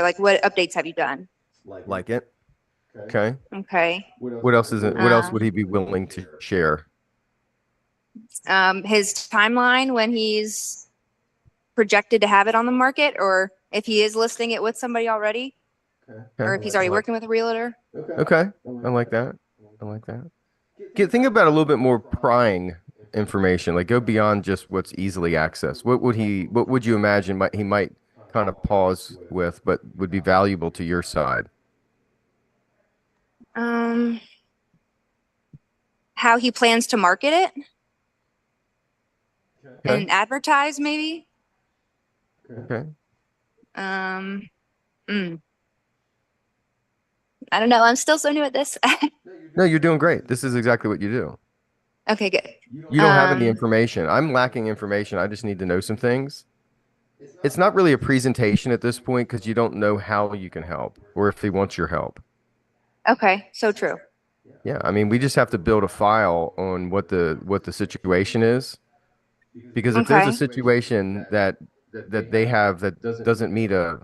like what updates have you done? Like it. Okay. Okay. What else is it? What else would he be willing to share? His timeline when he's projected to have it on the market, or if he is listing it with somebody already, or Okay. if he's already working with a realtor. Okay. I like that. I like that. Think about a little bit more prying information. Like go beyond just what's easily accessed. What would you imagine he might kind of pause with, but would be valuable to your side? Um, how he plans to market it Okay. and advertise, maybe. Okay. Um, mm, I don't know. I'm still so new at this. No, you're doing great. This is exactly what you do. Okay, good. You don't have any information. I'm lacking information. I just need to know some things. It's not really a presentation at this point because you don't know how you can help or if he wants your help. Okay, so true. Yeah, I mean, we just have to build a file on what the situation is because if there's a Okay, situation that they have that doesn't meet a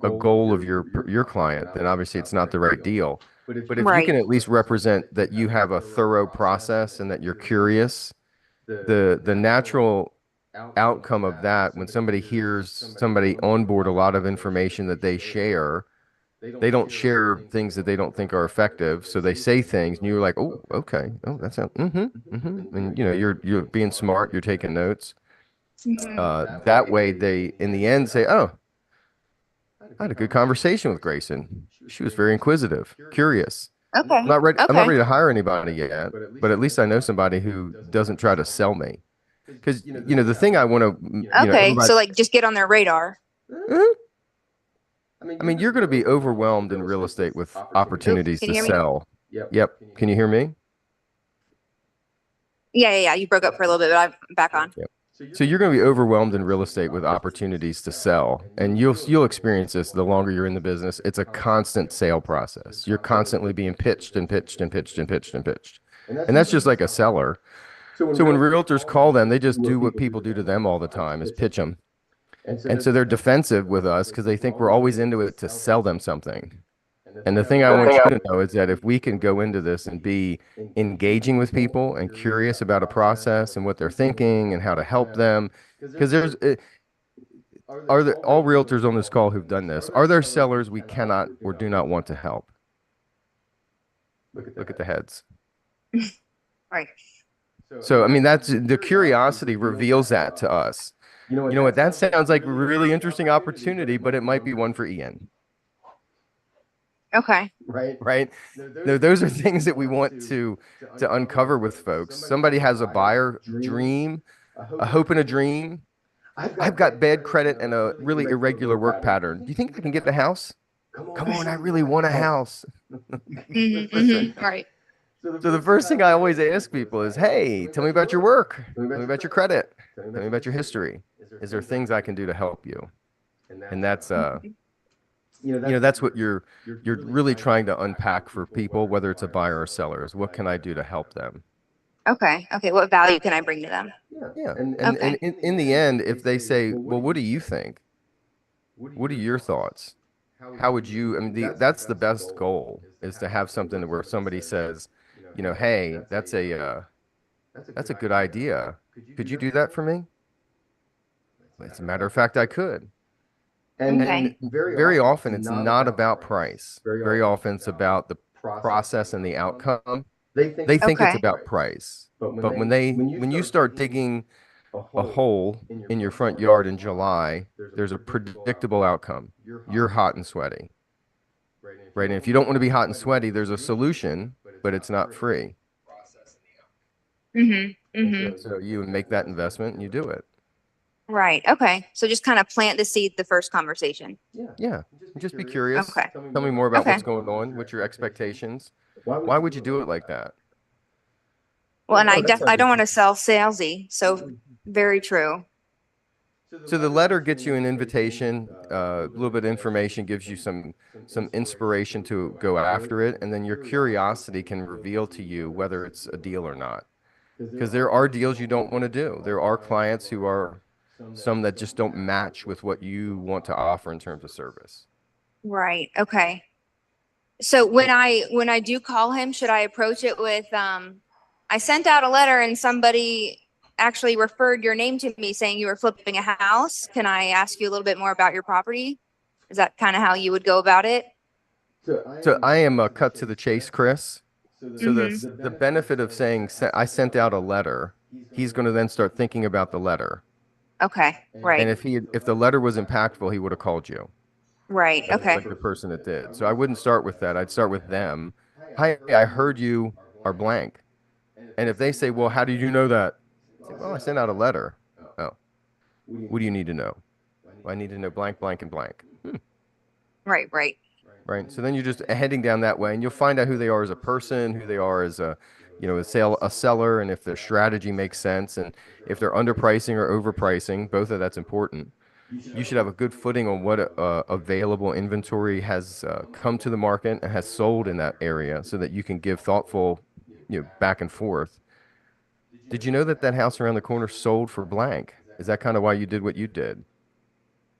goal of your client, then obviously it's not the right deal. But if you right. can at least represent that you have a thorough process and that you're curious, the natural outcome of that when somebody hears somebody onboard a lot of information that they share, they don't share things that they don't think are effective. So they say things and you're like, oh, okay. Oh, that's and you're being smart, you're taking notes. Mhm. That way they in the end say, oh, I had a good conversation with Grayson. She was very inquisitive, curious. Okay, I'm not okay, ready to hire anybody yet, but at least I know somebody who doesn't try to sell me. Because the thing I want to, okay. everybody. So like, just get on their radar. Eh, I mean, you're going to be overwhelmed in real estate with Oop, opportunities can to you hear me? sell. Yep. Can you hear me? Yeah, yeah, yeah. You broke up for a little bit, but I'm back on. Yep. So you're going to be overwhelmed in real estate with opportunities to sell, and you'll experience this the longer you're in the business. It's a constant sale process. You're constantly being pitched and pitched and pitched and pitched and pitched. And that's just like a seller. So when realtors call them, they just do what people do to them all the time is pitch them. And so they're defensive with us because they think we're always into it to sell them something. And the thing I want you to know is that if we can go into this and be engaging with people and curious about a process and what they're thinking and how to help them, because are there all realtors on this call who've done this? Are there sellers we cannot or do not want to help? Look at the heads. Right. So, I mean, that's the curiosity reveals that to us. You know what? That sounds like a really interesting opportunity, but it might be one for Ian, Okay. right? No, those are things that we want to uncover with folks. Somebody has a buyer dream, a hope and a dream. I've got bad credit and a really irregular work pattern. Do you think I can get the house? Come on, I really want a house. Right. So the first thing I always ask people is, hey, tell me about your work. Tell me about your credit. Tell me about your history. Is there things I can do to help you? And that's what you're really trying to unpack for people, whether it's a buyer or seller, is what can I do to help them? Okay. Okay. What value can I bring to them? Yeah. And Okay. in the end, if they say, well, what do you think? What are your thoughts? How would you, I mean, that's the best goal is to have something where somebody says, hey, that's a good idea. Could you do that for me? As a matter of fact, I could. And Okay. very often it's not about price. Very often it's about the process and the outcome. They think it's Okay. about price. But when you start digging a hole in your front yard in July, there's a predictable outcome. You're hot and sweaty, right? And if you don't want to be hot and sweaty, there's a solution, but it's not free. So you make that investment and you do it. Right. Okay. So just kind of plant the seed the first conversation. Yeah. Just be curious. Okay. Tell me more about Okay. what's going on. What's your expectations? Why would you do it like that? Well, and I don't want to sell salesy. So very true. So the letter gets you an invitation, a little bit of information, gives you some inspiration to go after it, and then your curiosity can reveal to you whether it's a deal or not. Because there are deals you don't want to do. There are clients who are some that just don't match with what you want to offer in terms of service. Right. Okay. So when I do call him, should I approach it with I sent out a letter and somebody actually referred your name to me saying you were flipping a house. Can I ask you a little bit more about your property? Is that kind of how you would go about it? So I am cut to the chase, Chris. So Mm-hmm. the benefit of saying I sent out a letter, he's going to then start thinking about the letter. Okay. And Right. if the letter was impactful, he would have called you, Right. like Okay. the person that did. So I wouldn't start with that. I'd start with them. Hi, I heard you are blank. And if they say, well, how did you know that? Say, well, I sent out a letter. Oh, what do you need to know? Well, I need to know blank, blank, and blank. Right. Right. Right. So then you're just heading down that way, and you'll find out who they are as a person, who they are as a seller, and if their strategy makes sense, and if they're underpricing or overpricing. Both of that's important. You should have a good footing on what available inventory has come to the market and has sold in that area, so that you can give thoughtful, back and forth. Did you know that that house around the corner sold for blank? Is that kind of why you did what you did?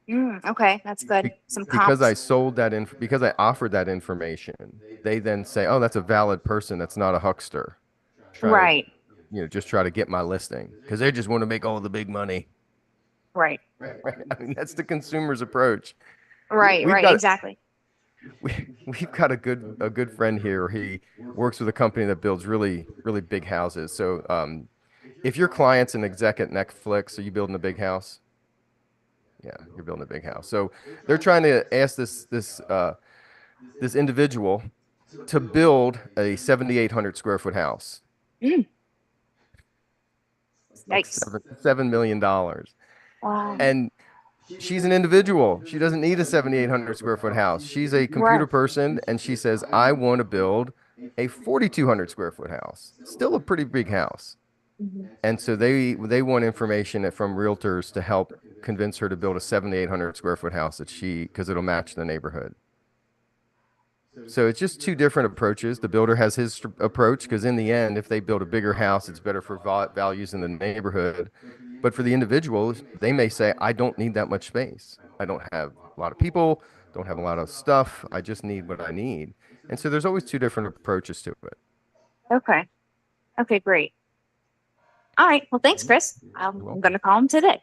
Okay. That's good. Some Because I comps. sold because I offered that information, they then say, "Oh, that's a valid person. That's not a huckster trying to, Right. just try to get my listing because they just want to make all the big money." Right. Right? I mean, that's the consumer's approach. Right. We've Right. got Exactly. we've got a good friend here. He works with a company that builds really really big houses. So, if your client's an exec at Netflix, are you building a big house? Yeah, you're building a big house. So they're trying to ask this individual to build a 7,800 square foot house. Mm, It's like yikes. $7 million. Wow. And she's an individual. She doesn't need a 7,800 square foot house. She's a computer Right. person, and she says, I want to build a 4,200 square foot house. Still a pretty big house. Mhm. And so they want information from realtors to help convince her to build a 7,800 square foot house because it'll match the neighborhood. So it's just two different approaches. The builder has his approach because in the end, if they build a bigger house, it's better for values in the neighborhood. But for the individuals, they may say, I don't need that much space. I don't have a lot of people, don't have a lot of stuff. I just need what I need. And so there's always two different approaches to it. Okay. Okay, great. All right. Well, thanks, Chris. You're I'm going welcome. to call him today.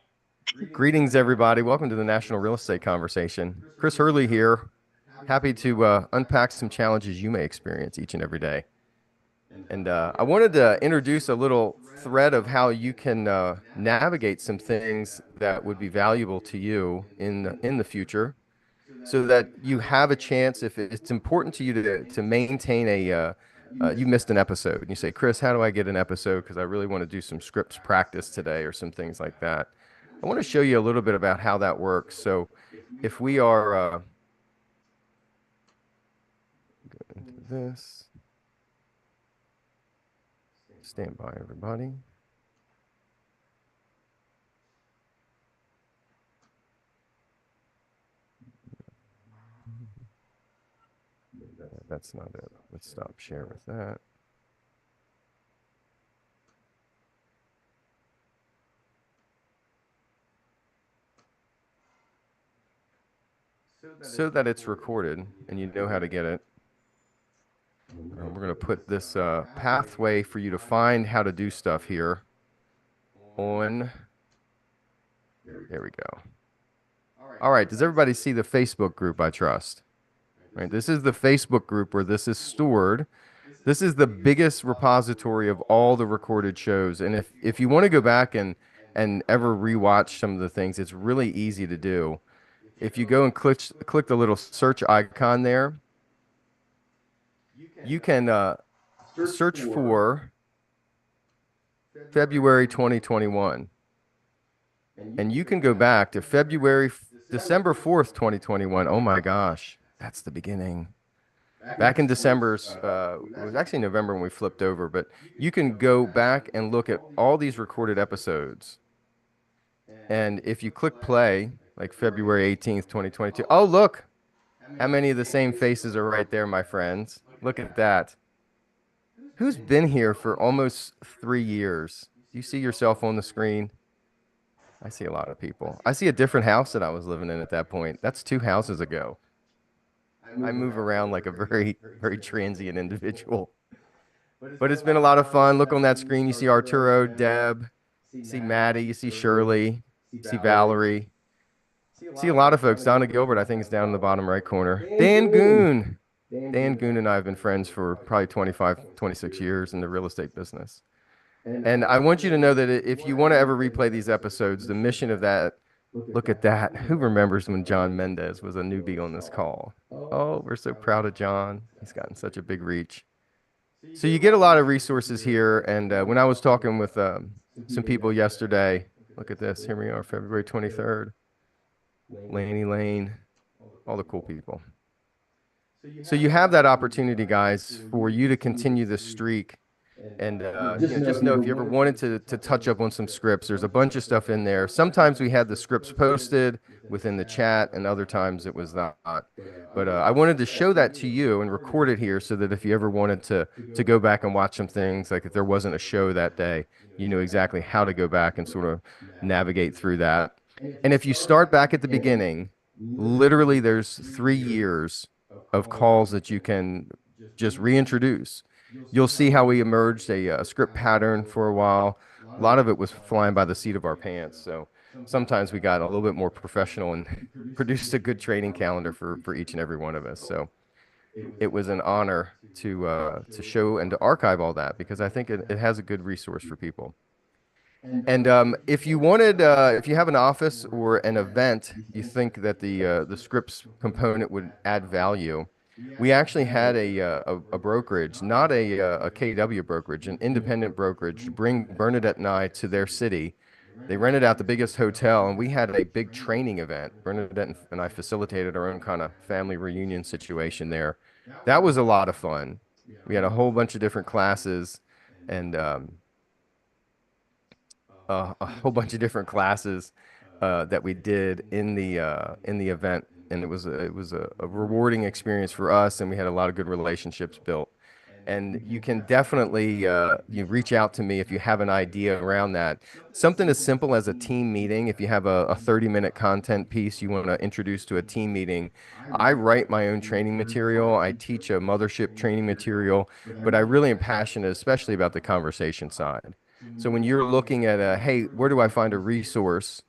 Greetings, everybody. Welcome to the National Real Estate Conversation. Chris Hurley here. Happy to unpack some challenges you may experience each and every day. And I wanted to introduce a little thread of how you can navigate some things that would be valuable to you in the future, so that you have a chance. If it's important to you to maintain you missed an episode and you say, Chris, how do I get an episode? Because I really want to do some scripts practice today or some things like that. I want to show you a little bit about how that works. So if we are go into this, stand by, everybody. That's not it. Let's stop share with that. So that it's recorded and you know how to get it. We're going to put this pathway for you to find how to do stuff here on. There we go. All right. Does everybody see the Facebook group, I trust? Right. This is the Facebook group where this is stored. This is the biggest repository of all the recorded shows. And if you want to go back and ever rewatch some of the things, it's really easy to do. If you go and click the little search icon there, you can search for February 2021. And you can go back to December 4th, 2021. Oh my gosh, that's the beginning. Back in December's, it was actually November when we flipped over, but you can go back and look at all these recorded episodes. And if you click play, like February 18th, 2022, oh, look, how many of the same faces are right there, my friends? Look at that. Who's been here for almost 3 years? Do you see yourself on the screen? I see a lot of people. I see a different house that I was living in at that point. That's 2 houses ago. I move around like a very, very transient individual. But it's been a lot of fun. Look on that screen. You see Arturo, Deb, you see Maddie, you see Shirley, you see Valerie. See a lot of folks. Donna Gilbert, I think, is down in the bottom right corner. Dan Goon. Dan Goon and I have been friends for probably 25, 26 years in the real estate business. And I want you to know that if you want to ever replay these episodes, the mission of that, look at that. Who remembers when John Mendez was a newbie on this call? Oh, we're so proud of John. He's gotten such a big reach. So you get a lot of resources here. And when I was talking with some people yesterday, look at this. Here we are, February 23rd. Laney Lane, all the cool people. So you have that opportunity, guys, for you to continue this streak. And just know if you ever wanted to touch up on some scripts, there's a bunch of stuff in there. Sometimes we had the scripts posted within the chat, and other times it was not. But I wanted to show that to you and record it here so that if you ever wanted to go back and watch some things, like if there wasn't a show that day, you know exactly how to go back and sort of navigate through that. And if you start back at the beginning, literally there's 3 years of calls that you can just reintroduce. You'll see how we emerged a script pattern for a while. A lot of it was flying by the seat of our pants. So sometimes we got a little bit more professional and produced a good training calendar for each and every one of us. So it was an honor to show and to archive all that because I think it has a good resource for people. And if you wanted, if you have an office or an event, you think that the scripts component would add value. We actually had a brokerage, not a KW brokerage, an independent brokerage, bring Bernadette and I to their city. They rented out the biggest hotel, and we had a big training event. Bernadette and I facilitated our own kind of family reunion situation there. That was a lot of fun. We had a whole bunch of different classes, and a whole bunch of different classes that we did in the event, and it was a rewarding experience for us, and we had a lot of good relationships built. And you can definitely you reach out to me if you have an idea around that. Something as simple as a team meeting. If you have a 30-minute content piece you want to introduce to a team meeting, I write my own training material. I teach a mothership training material, but I really am passionate, especially about the conversation side. So when you're looking at hey, where do I find a resource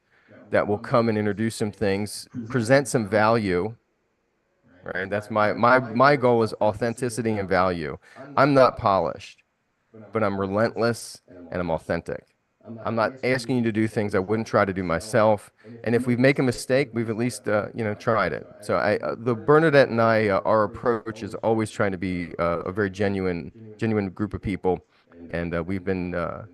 that will come and introduce some things, present some value, right? That's my goal is authenticity and value. I'm not polished, but I'm relentless and I'm authentic. I'm not asking you to do things I wouldn't try to do myself. And if we make a mistake, we've at least tried it. So the Bernadette and I, our approach is always trying to be a very genuine group of people. And we've been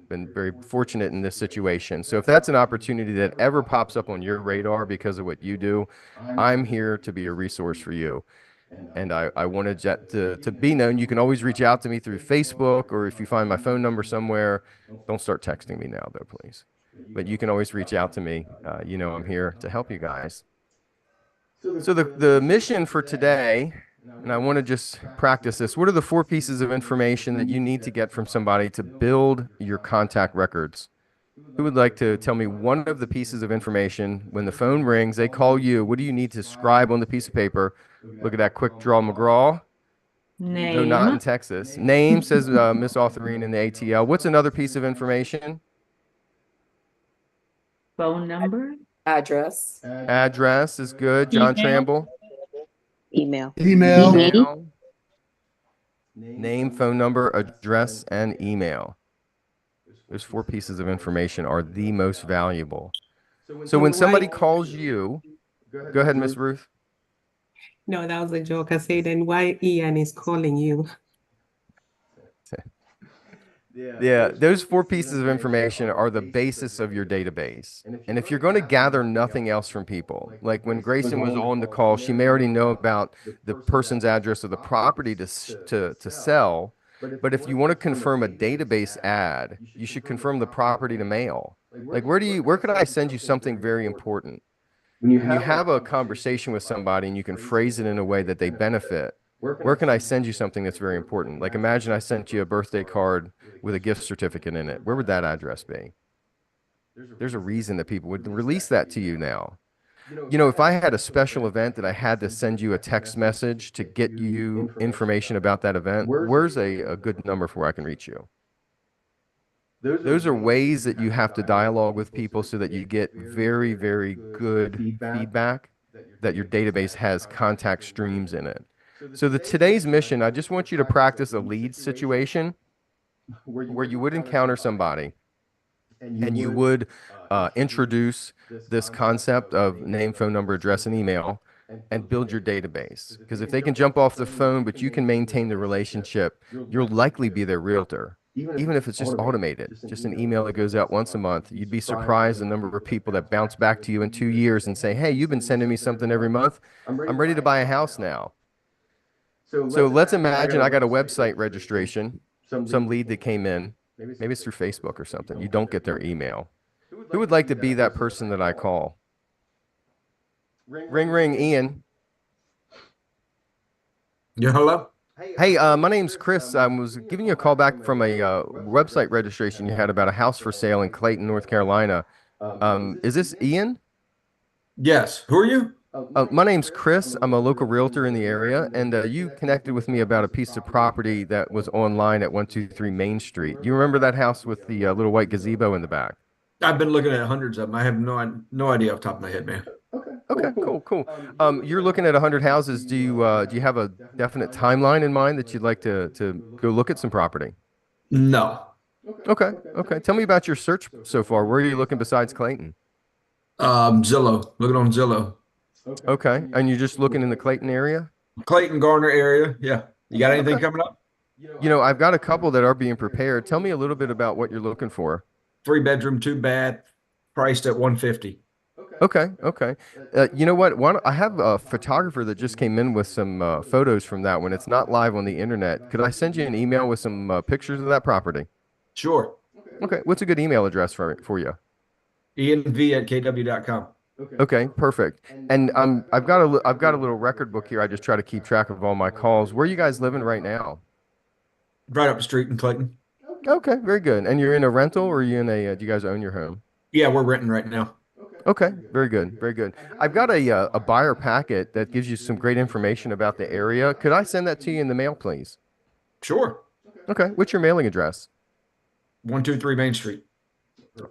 very fortunate in this situation. So if that's an opportunity that ever pops up on your radar because of what you do, I'm here to be a resource for you. And I wanted to be known. You can always reach out to me through Facebook, or if you find my phone number somewhere, don't start texting me now, though, please. But you can always reach out to me. I'm here to help you guys. So the mission for today, and I want to just practice this. What are the 4 pieces of information that you need to get from somebody to build your contact records? Who would like to tell me one of the pieces of information when the phone rings, they call you, what do you need to scribe on the piece of paper? Look at that quick draw McGraw. Name. No, not in Texas. Name, says Miss Authorine in the ATL. What's another piece of information? Phone number. Address. Address is good. John Email. Tramble. Email. Name, phone number, address, and email. Those 4 pieces of information are the most valuable. So when somebody calls you, go ahead, Miss Ruth. No, that was a joke. I said, then why Ian is calling you? Yeah, those 4 pieces of information are the basis of your database. And if you're going to gather nothing else from people, like when Grayson was on the call, she may already know about the person's address of the property to sell. But if you want to confirm a database ad, you should confirm the property to mail. Like where could I send you something very important? When you have a conversation with somebody and you can phrase it in a way that they benefit, where can I send you something that's very important? Like imagine I sent you a birthday card with a gift certificate in it. Where would that address be? There's a reason that people would release that to you now. You know, if I had a special event that I had to send you a text message to get you information about that event, where's a good number for where I can reach you? Those are ways that you have to dialogue with people so that you get very, very good feedback, that your database has contact streams in it. So today's mission, I just want you to practice a lead situation where you would encounter somebody and you would introduce this concept of name, phone number, address, and email, and build your database. Because if they can jump off the phone, but you can maintain the relationship, you'll likely be their realtor. Even if it's just automated, just an email that goes out once a month, you'd be surprised the number of people that bounce back to you in 2 years and say, hey, you've been sending me something every month. I'm ready to buy a house now. So let's imagine I got a website registration, some lead that came in. Maybe it's through Facebook or something. You don't get their email. Who would like to be that person that I call? Ring, ring, Ian. Yeah, hello? Hey, my name's Chris. I was giving you a call back from a website registration you had about a house for sale in Clayton, North Carolina. Is this Ian? Yes. Who are you? My name's Chris. I'm a local realtor in the area, and you connected with me about a piece of property that was online at 123 Main Street. You remember that house with the little white gazebo in the back? I've been looking at hundreds of them. I have no idea off the top of my head, man. Okay, cool. You're looking at 100 houses. Do you have a definite timeline in mind that you'd like to go look at some property? No. Okay. Tell me about your search so far. Where are you looking besides Clayton? Zillow. Looking on Zillow. Okay, and you're just looking in the Clayton area? Clayton, Garner area. Yeah. You got anything coming up? You know, I've got a couple that are being prepared. Tell me a little bit about what you're looking for. 3-bedroom, 2-bath, priced at 150. Okay. You know what? I have a photographer that just came in with some photos from that one. It's not live on the internet. Could I send you an email with some pictures of that property? Sure. Okay. What's a good email address for you? ianv@kw.com. Okay, perfect. And I've got a little record book here. I just try to keep track of all my calls. Where are you guys living right now? Right up the street in Clayton. Okay, very good. And you're in a rental, or are you in a? Do you guys own your home? Yeah, we're renting right now. Okay, very good. I've got a buyer packet that gives you some great information about the area. Could I send that to you in the mail, please? Sure. Okay. What's your mailing address? 123 Main Street.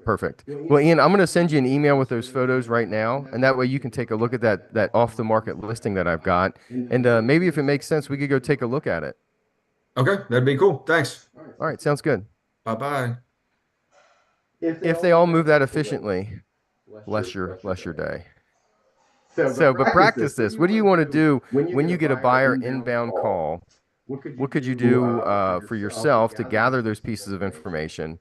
Perfect. Well, Ian, I'm going to send you an email with those photos right now, and that way you can take a look at that off the market listing that I've got, and maybe if it makes sense, we could go take a look at it. Okay, that'd be cool. Thanks. All right, sounds good. Bye-bye. If they all move that efficiently, bless your day. But practice this. What do you want to do when you get a buyer inbound call? What could you do for yourself to gather those pieces of information?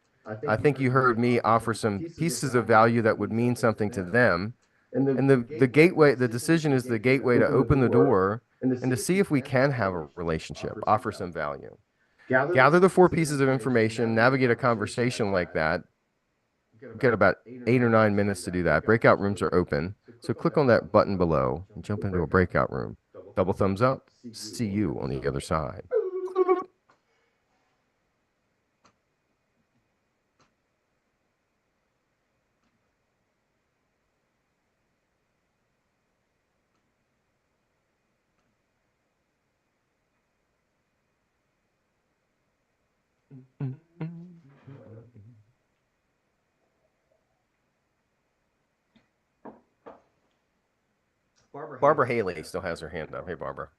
I think you heard me offer some pieces of value that would mean something to them. And the gateway, the decision is the gateway to open the door and to see if we can have a relationship, offer some value. Gather the 4 pieces of information, navigate a conversation like that. You've got about 8 or 9 minutes to do that. Breakout rooms are open. So click on that button below and jump into a breakout room. Double thumbs up. See you on the other side. Barbara Haley still has her hand up. Hey, Barbara.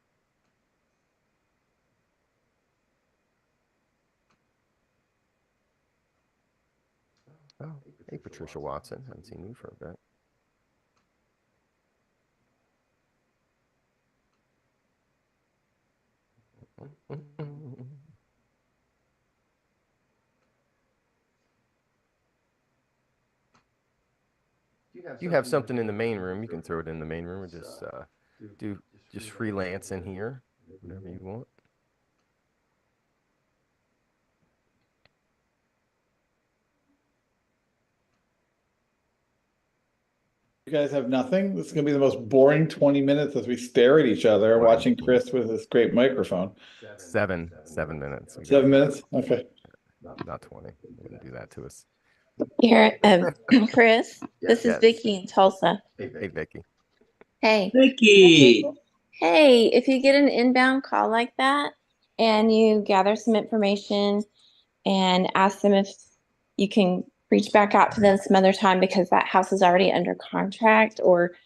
Oh, hey, Patricia Watson. Haven't seen you for a bit. If you have something in the main room, you can throw it in the main room or just freelance in here, whatever you want. You guys have nothing? This is going to be the most boring 20 minutes as we stare at each other watching Chris with this great microphone. 7 minutes. 7 minutes? Okay. Not 20. You wouldn't do that to us. Here, Chris, this is Yes. Vicky in Tulsa. Hey, Vicky. Hey, Vicky. hey, if you get an inbound call like that and you gather some information and ask them if you can reach back out to them some other time because that house is already under contract, or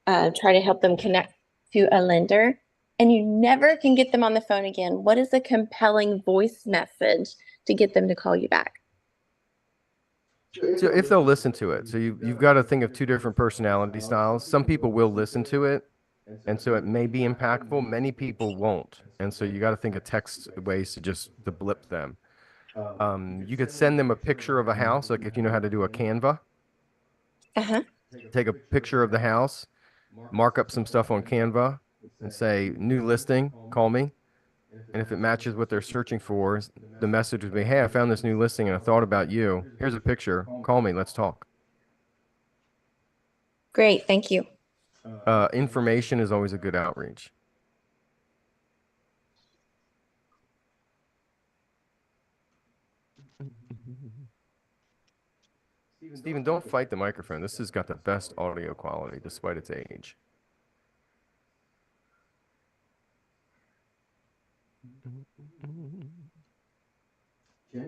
try to help them connect to a lender, and you never can get them on the phone again, what is a compelling voice message to get them to call you back? So if they'll listen to it, so you've got to think of two different personality styles. Some people will listen to it, and so it may be impactful. Many people won't, and so you got to think of text ways to blip them. You could send them a picture of a house, like if you know how to do a Canva. Uh-huh. Take a picture of the house, mark up some stuff on Canva, and say new listing. Call me. And if it matches what they're searching for, the message would be, hey, I found this new listing and I thought about you. Here's a picture. Call me. Let's talk. Great, thank you. Information is always a good outreach. Stephen, don't fight the microphone. This has got the best audio quality despite its age.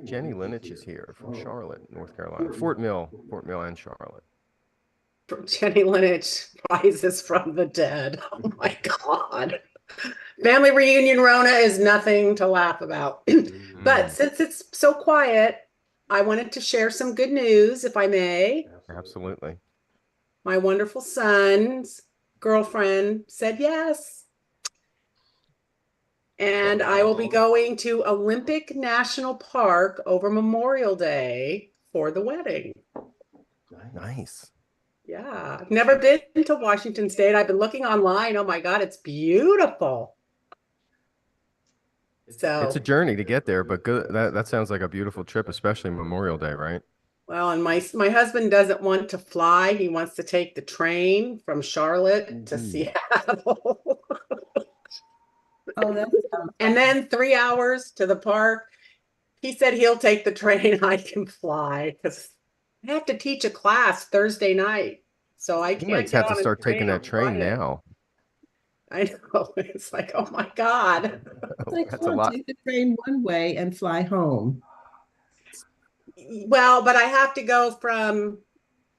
Jenny Linich is here from Charlotte, North Carolina. Fort Mill and Charlotte. Jenny Linich rises from the dead. Oh my God. Family reunion Rona is nothing to laugh about. But since it's so quiet, I wanted to share some good news, if I may. Absolutely. My wonderful son's girlfriend said yes. And I will be going to Olympic National Park over Memorial Day for the wedding. Nice. Yeah, I've never been to Washington State. I've been looking online. Oh my God, it's beautiful. So It's a journey to get there, but good. That sounds like a beautiful trip, especially Memorial Day, right? well, and my husband doesn't want to fly. He wants to take the train from Charlotte to Seattle. Oh, that's And then 3 hours to the park. He said he'll take the train. I can fly because I have to teach a class Thursday night. So I You can't might get have to on a start taking train on that train Friday. now. I know. It's like, oh my God. like, That's a lot. take the train one way and fly home. Well, but I have to go from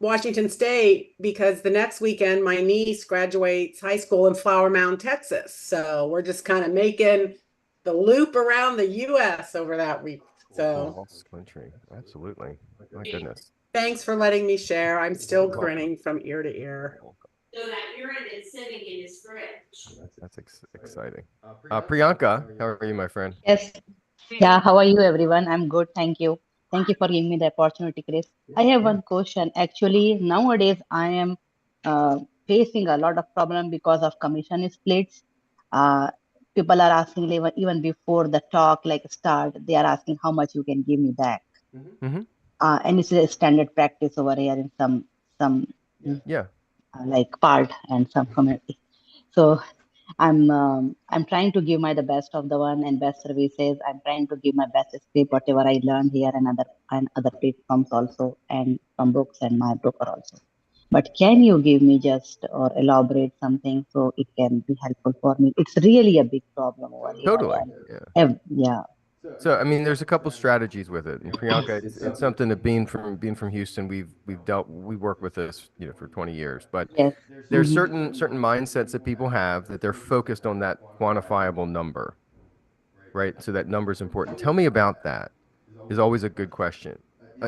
Washington State because the next weekend my niece graduates high school in Flower Mound, Texas. So we're just kind of making the loop around the US over that week. So Cross country. Absolutely. My goodness. thanks for letting me share. I'm still You're welcome. grinning from ear to ear. So that urine is sitting in his fridge. That's exciting. Priyanka, how are you, my friend? Yes. Yeah, how are you, everyone? I'm good. Thank you. Thank you for giving me the opportunity, Chris. I have one question. Actually, nowadays I am facing a lot of problem because of commission splits. People are asking even before the talk like start, they are asking how much you can give me back. Mm-hmm. And it's a standard practice over here in some Yeah. like part and some community. So I'm trying to give my the best of the one and best services. I'm trying to give my best script, whatever I learned here and other platforms also, and from books and my broker also. But can you give me just or elaborate something so it can be helpful for me? It's really a big problem over here. Totally. And, yeah. So I mean, there's a couple strategies with it. And Priyanka, it's something that being from Houston, we work with this, for 20 years. But Yes. there's Mhm. certain mindsets that people have that they're focused on that quantifiable number, right? So that number is important. Tell me about that. Is always a good question.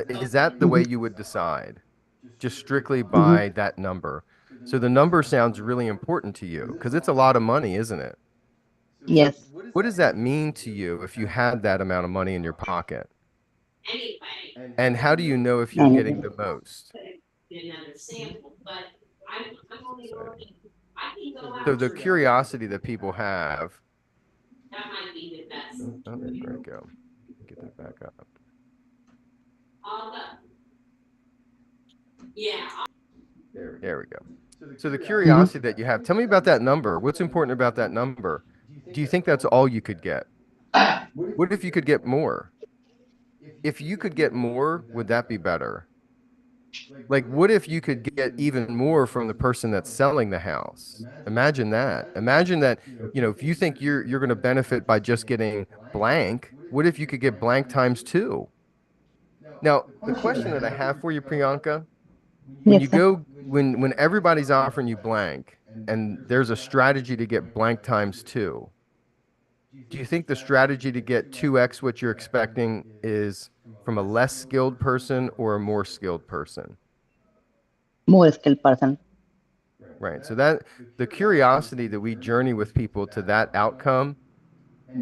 Is that the way you would decide, just strictly by that number? So the number sounds really important to you because it's a lot of money, isn't it? Yes. What does that mean to you if you had that amount of money in your pocket? Anyway. And how do you know if you're getting the most? Another sample, but I'm only working. I can go out. So the curiosity that people have. That might be the best. Oh, there we go. Get that back up. All the. Yeah. There we go. So the curiosity that you have, tell me about that number. What's important about that number? Do you think that's all you could get? What if you could get more? If you could get more, would that be better? Like, what if you could get even more from the person that's selling the house? Imagine that. Imagine that, if you think you're going to benefit by just getting blank, what if you could get blank times two? Now, the question that I have for you, Priyanka, when Yes, you sir. go, when everybody's offering you blank and there's a strategy to get blank times two, do you think the strategy to get 2x what you're expecting is from a less skilled person or a more skilled person? More skilled person. Right. So that the curiosity that we journey with people to that outcome,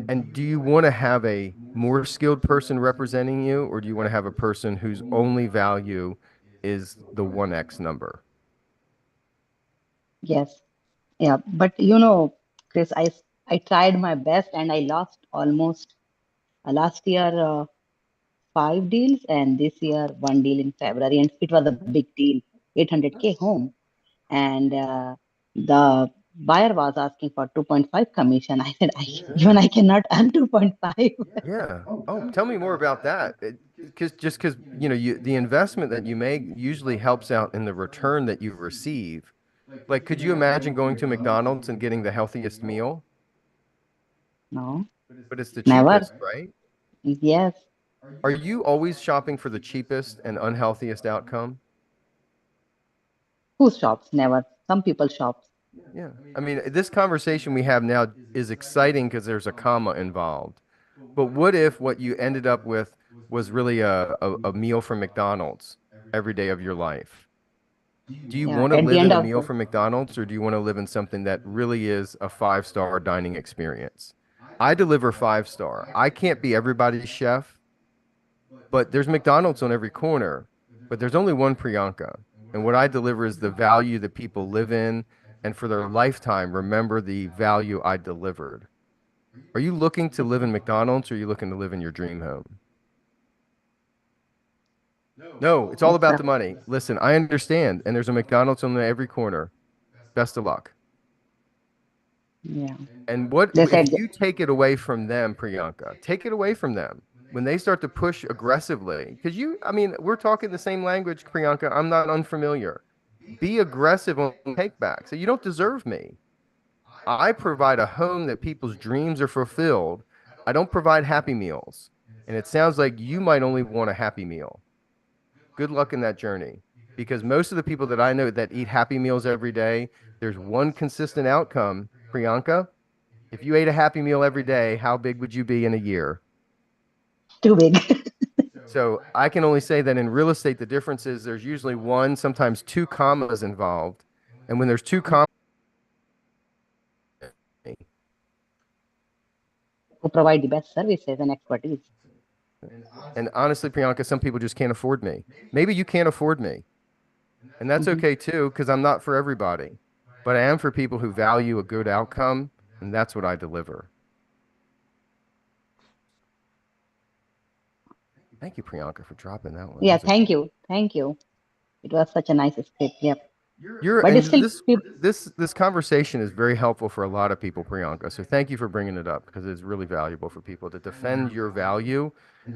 and do you want to have a more skilled person representing you, or do you want to have a person whose only value is the 1x number? Yes. Yeah. But Chris, I tried my best and I lost almost last year 5 deals and this year 1 deal in February, and it was a big deal, 800K home, and the buyer was asking for 2.5 commission. I said, I cannot earn 2.5. Yeah. Oh, tell me more about that. Because the investment that you make usually helps out in the return that you receive. Like, could you imagine going to McDonald's and getting the healthiest meal? No, But it's the never. cheapest, right? Yes. Are you always shopping for the cheapest and unhealthiest outcome? Who shops? Never. Some people shop. Yeah. I mean, this conversation we have now is exciting because there's a comma involved. But what if what you ended up with was really a meal from McDonald's every day of your life? Do you Yeah. want to At the live end in a of meal from McDonald's, or do you want to live in something that really is a 5-star dining experience? I deliver 5-star. I can't be everybody's chef, but there's McDonald's on every corner, but there's only one Priyanka. And what I deliver is the value that people live in, and for their lifetime, remember the value I delivered. Are you looking to live in McDonald's, or are you looking to live in your dream home? No, it's all Yes, about sir. the money. Listen, I understand, and there's a McDonald's on every corner. Best of luck. Yeah. And what They if said, you take it away from them, Priyanka? Take it away from them when they start to push aggressively. Because we're talking the same language, Priyanka. I'm not unfamiliar. Be aggressive on take back. So you don't deserve me. I provide a home that people's dreams are fulfilled. I don't provide happy meals. And it sounds like you might only want a happy meal. Good luck in that journey. Because most of the people that I know that eat happy meals every day, there's one consistent outcome. Priyanka, if you ate a happy meal every day, how big would you be in a year? too big. So I can only say that in real estate, the difference is there's usually one, sometimes two commas involved. And when there's two commas, Who provide the best services and expertise. and honestly, Priyanka, some people just can't afford me. Maybe you can't afford me. And that's okay too, because I'm not for everybody. But I am for people who value a good outcome, and that's what I deliver. Thank you, Priyanka, for dropping that one. Yeah, That was a- thank you. Thank you. It was such a nice script. Yep. You're, But and it's still this conversation is very helpful for a lot of people, Priyanka. So thank you for bringing it up, because it's really valuable for people to defend your value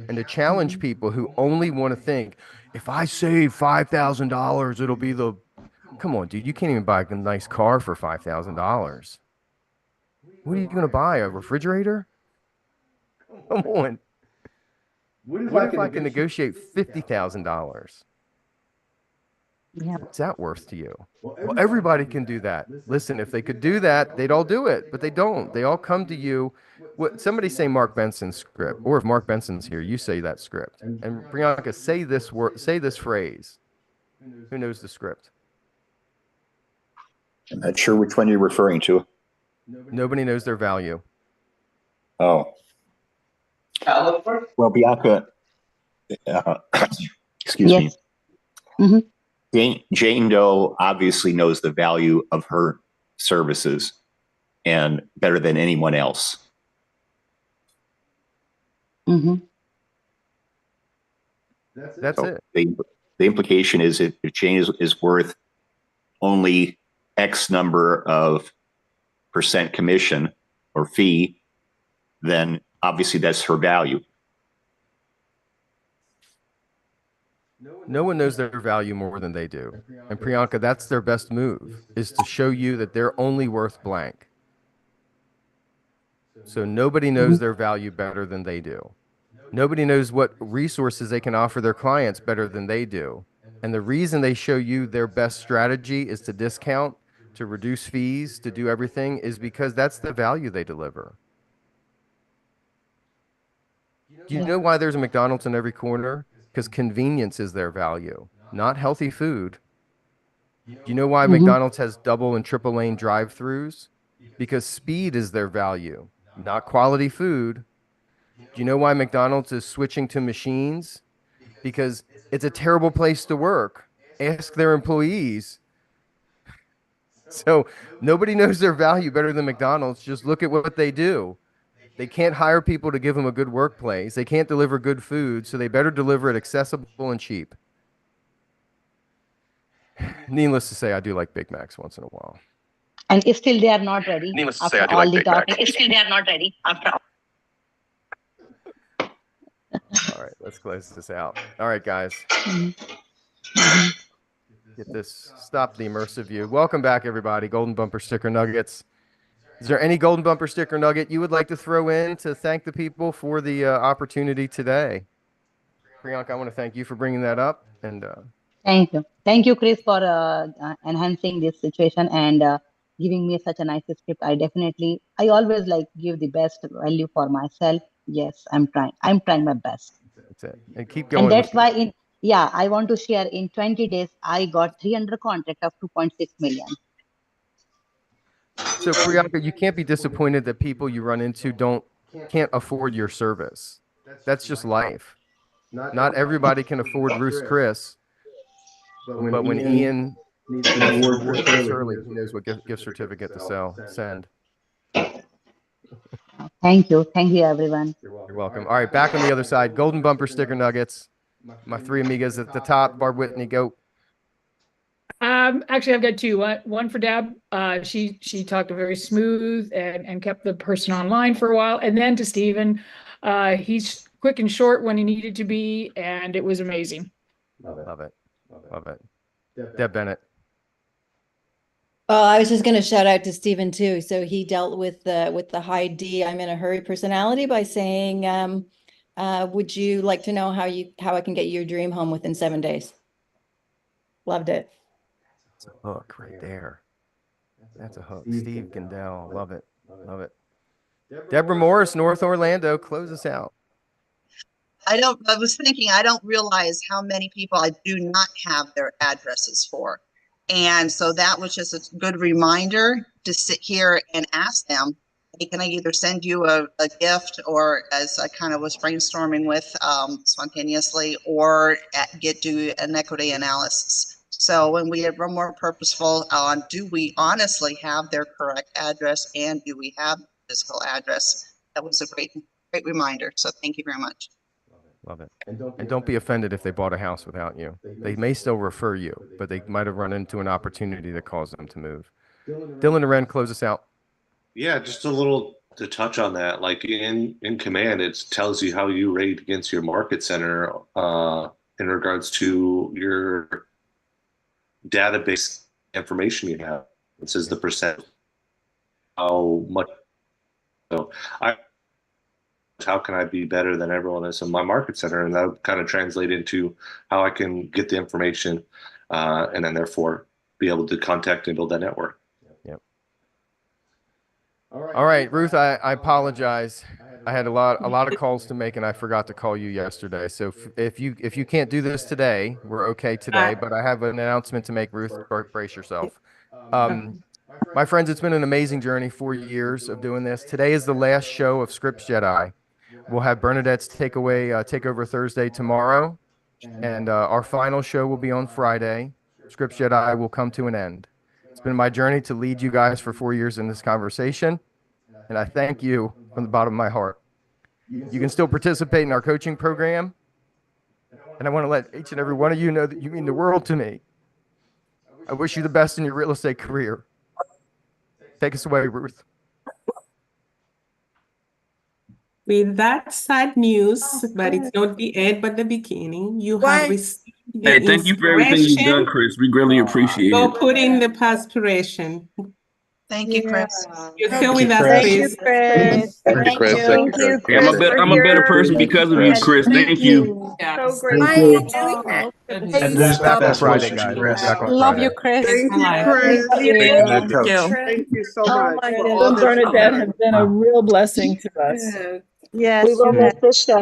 and to challenge people who only want to think, if I save $5,000, it'll be the. Come on, dude, you can't even buy a nice car for $5,000. What are you going to buy? A refrigerator? Come on. What if I can negotiate $50,000? Yeah. What's that worth to you? Well, everybody can do that. Listen, if they could do that, they'd all do it, but they don't. They all come to you. What somebody say Mark Benson's script, or if Mark Benson's here, you say that script. And Priyanka, say this word, say this phrase. Who knows the script? I'm not sure which one you're referring to. Nobody knows their value. Oh. Well, Bianca, excuse me. Yes. Mm-hmm. Jane Doe obviously knows the value of her services and better than anyone else. Mm-hmm. That's So it. the implication is if Jane is worth only X number of % commission or fee, then obviously that's her value. No one knows their value more than they do. And Priyanka, that's their best move, is to show you that they're only worth blank. So nobody knows their value better than they do. Nobody knows what resources they can offer their clients better than they do. And the reason they show you their best strategy is to discount, to reduce fees, to do everything, is because that's the value they deliver. Do you know why there's a McDonald's in every corner? Because convenience is their value, not healthy food. Do you know why McDonald's has double and triple lane drive-throughs? Because speed is their value, not quality food. Do you know why McDonald's is switching to machines? Because it's a terrible place to work. Ask their employees. So nobody knows their value better than McDonald's. Just look at what they do. They can't hire people to give them a good workplace. They can't deliver good food, so they better deliver it accessible and cheap. Needless to say, I do like Big Macs once in a while. And still they are not ready. Needless to after say, I do all like the Big talk. Macs. Still they are not ready after all. All right, let's close this out. All right, guys. Get this, stop the immersive view. Welcome back, everybody. Golden Bumper Sticker Nuggets. Is there any Golden Bumper Sticker Nugget you would like to throw in to thank the people for the opportunity today? Priyanka, I want to thank you for bringing that up. And Thank you, Chris, for enhancing this situation and giving me such a nice script. I always like give the best value for myself. Yes, I'm trying my best. That's it. And keep going. And that's why I want to share in 20 days, I got 300 contract of 2.6 million. So Priyanka, you can't be disappointed that people you run into can't afford your service. That's just life. Not everybody can afford Ruth's Chris, but when Ian needs Chris Hurley, he knows what gift certificate to send. Thank you everyone. You're welcome. All right, back on the other side. Golden Bumper Sticker Nuggets. My three amigas at the top. Barb Whitney, go. Actually, I've got two. One for Deb. She talked very smooth and kept the person online for a while. And then to Stephen, he's quick and short when he needed to be, and it was amazing. Love it. Deb Bennett. I was just going to shout out to Stephen too. So he dealt with the high D, I'm in a hurry personality by saying, would you like to know how I can get you your dream home within 7 days? Loved it. That's a hook right there. That's a hook. Steve Gandell. Love it. Deborah Morris, North Orlando. Close us out. I was thinking, I don't realize how many people I do not have their addresses for. And so that was just a good reminder to sit here and ask them, hey, can I either send you a gift, or as I kind of was brainstorming with spontaneously, or do an equity analysis. So when we are more purposeful on, do we honestly have their correct address, and do we have physical address? That was a great reminder. So thank you very much. Love it. And don't be offended if they bought a house without you. They may still refer you, but they might have run into an opportunity that caused them to move. Dylan Aren, close us out. Yeah, just a little to touch on that. Like in Command, it tells you how you rate against your market center in regards to your database information you have. It says the percent, how much. So how can I be better than everyone else in my market center? And that would kind of translate into how I can get the information and then therefore be able to contact and build that network. Yep. All right, Ruth, I apologize. I had a lot of calls to make, and I forgot to call you yesterday. So if you can't do this today, we're okay today, but I have an announcement to make, Ruth. Brace yourself. My friends, it's been an amazing journey, 4 years of doing this. Today is the last show of Scripts Jedi. We'll have Bernadette's takeover Thursday tomorrow, and our final show will be on Friday. Scripts Jedi will come to an end. It's been my journey to lead you guys for 4 years in this conversation, and I thank you from the bottom of my heart. You can still participate in our coaching program, and I want to let each and every one of you know that you mean the world to me. I wish you the best in your real estate career. Take us away, Ruth. With that sad news, but it's not the end, but the beginning, you have received the Hey, thank you for everything you've done, inspiration. Chris. We greatly appreciate Go it. put in the perspiration. Thank you, Chris. You're still with us, Chris. Chris. Chris. Thank you, Chris. Thank you, Hey, I'm a Chris, I'm a better person because of you, Chris. Thank you. Yes. So great. Thank Why are you. you doing that? And we'll be back on Friday, guys. We'll be back on Love Friday. you, Chris. Thank you, Bye. Chris. Thank you. Thank Coach. you. Thank you so much. my for goodness. all that you Bernadette do. has been a real blessing to us. Yes, We will you miss this show.